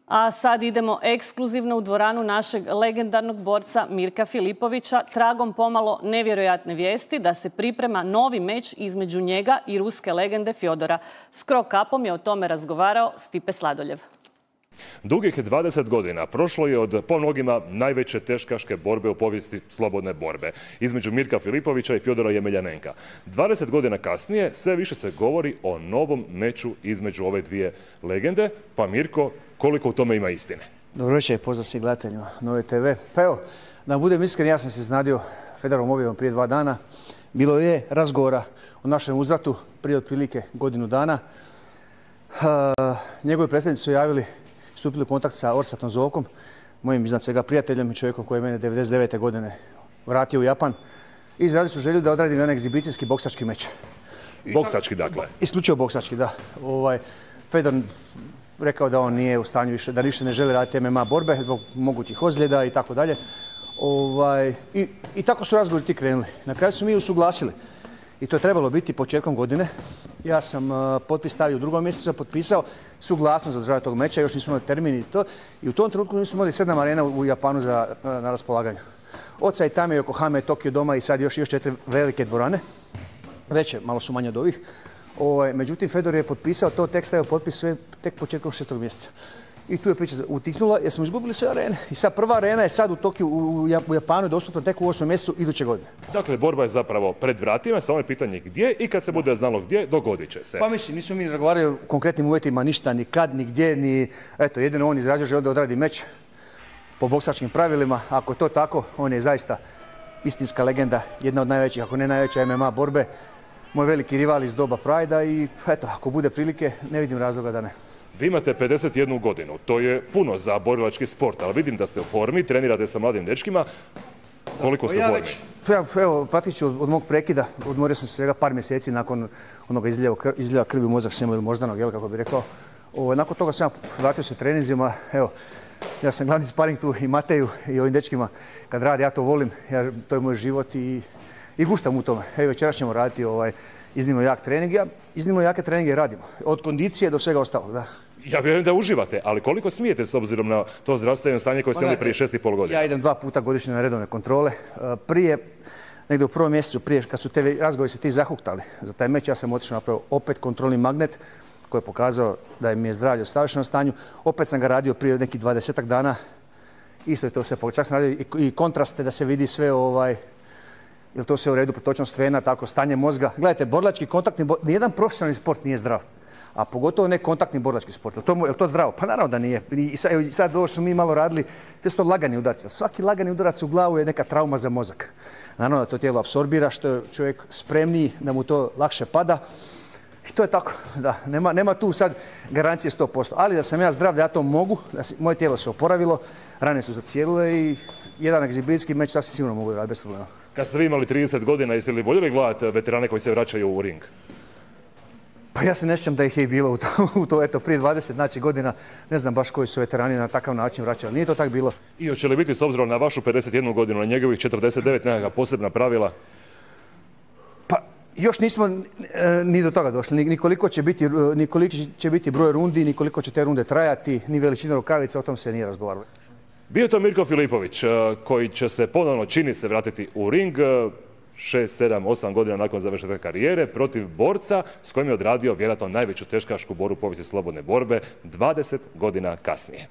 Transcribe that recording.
A sad idemo ekskluzivno u dvoranu našeg legendarnog borca Mirka Filipovića, tragom pomalo nevjerojatne vijesti da se priprema novi meč između njega i ruske legende Fjodora. S Cro-Cupom je o tome razgovarao Stipe Sladoljev. Dugih 20 godina prošlo je od po mnogima najveće teškaške borbe u povijesti slobodne borbe između Mirka Filipovića i Fjodora Jemeljanenka. 20 godina kasnije sve više se govori o novom meču između ove dvije legende. Pa Mirko, koliko u tome ima istine? Dobro večer, pozdrav svim gledateljima Nove TV. Pa evo, da budem iskren, ja sam se iznadio Fedorovom objavom prije 2 dana. Bilo je razgovora o našem uzvratu prije otprilike godinu dana. Njegovi predstavnici su javili, stupili u kontakt sa Orsatom Zovkom, mojim iznad svega prijateljem i čovjekom koji je mene 1999. godine vratio u Japan. I izrazili su želju da odradim jedan egzibicijski boksački meč. Boksački, dakle? Isključivo boksački, da. Fedor rekao da on nije u stanju više, da više ne želi raditi MMA borbe zbog mogućih ozljeda i tako dalje. I tako su razgovori ti krenuli. Na kraju su mi usuglasili. I to je trebalo biti početkom godine. Ja sam potpis stavio u 2. mjesecu, potpisao suglasnost za održavanje tog meča, još nismo imali termin i to. I u tom trenutku mi smo imali 7 arena u Japanu na raspolaganju. Od Saitame, Yokohame, Tokio doma i sad još 4 velike dvorane. Veće, malo su manje od ovih. Međutim, Fedor je potpisao to, tek stavio potpis sve tek početkom 6. mjeseca. I tu je priča utihnula jer smo izgubili sve arene. I sad prva arena je sad u Tokiju, u Japanu, dostupna tek u 8. mjesecu iduće godine. Dakle, borba je zapravo pred vratima, samo je pitanje gdje i kad se bude znalo gdje, dogodit će se. Pa mislim, nismo mi razgovarali o konkretnim uvjetima, ništa, ni kad, ni gdje, ni... Eto, jedino on izražio želio da odradi meč po boksačkim pravilima. Ako je to tako, on je zaista istinska legenda, jedna od najvećih, ako ne najveća MMA borbe. Moj veliki rival iz doba Pride-a i eto, ako bude prilike, ne vidim razloga da ne. Vi imate 51 godinu, to je puno za borilački sport, ali vidim da ste u formi, trenirate sa mladim dečkima. Koliko ste u formi? Evo, pratit ću od mog prekida, odmorio sam se svega par mjeseci nakon onoga izljeva krvi u mozak svema ili moždanog, jel, kako bi rekao. Nakon toga sam vratio se treninzima, evo, ja sam glavni sparing tu i Mateju i ovim dečkima. Kad radi, ja to volim, to je moj život i guštam u tome. Evo, večeras ćemo raditi iznimno jak trening. Iznimno jake treninge radimo, od kondicije do svega ostalog, da. Ja vjerujem da uživate, ali koliko smijete s obzirom na to zdravstveno stanje koje ste imali prije 6,5 godina? Ja idem 2 puta godišnje na redovne kontrole. Prije, negdje u 1. mjesecu, prije kad su te razgovori se ti zahuktali za taj meč, ja sam otišao napravio opet kontrolni magnet koji je pokazao da mi je zdravlje u savršenom stanju. Opet sam ga radio prije nekih 20-ak dana. Isto je to sve, čak sam radio i kontraste da se vidi sve jel to sve u redu, protočnost vena, tako, stanje mozga. Gledajte, borilački kontaktni, nijedan profesionalni sport nije zdrav. A pogotovo ne kontaktni borilački sport. Je li to zdravo? Pa naravno da nije. I sad ovo što mi malo radili, to su to lagani udarci. Svaki lagani udarac u glavu je neka trauma za mozak. Naravno da to tijelo apsorbira, što je čovjek spremniji, da mu to lakše pada. I to je tako, da. Nema tu sad garancije 100%. Ali da sam ja zdrav, da ja to mogu, moje tijelo se oporavilo, rane su zacijelile i jedan egzibicijski meč sasvim sigurno mogu raditi bez problema. Kad ste vi imali 30 godina, jeste li voljeli gledati veterane koji se vraćaju u ring? Pa ja se ne sjećam da ih je bilo u to, eto, prije 20 godina, ne znam baš koji su veterani na takav način vraćali. Nije to tako bilo. I hoće li biti, s obzirom na vašu 51 godinu, na njegovih 49, nekakva posebna pravila? Pa još nismo ni do toga došli. Ni koliko će biti broj rundi, ni koliko će te runde trajati, ni veličina rukavica, o tom se nije razgovaralo. Bio to Mirko Filipović, koji će se ponovno, čini se, vratiti u ring 6, 7, 8 godina nakon završetka karijere protiv borca s kojim je odradio vjerojatno najveću teškašku borbu u povijesti slobodne borbe 20 godina kasnije.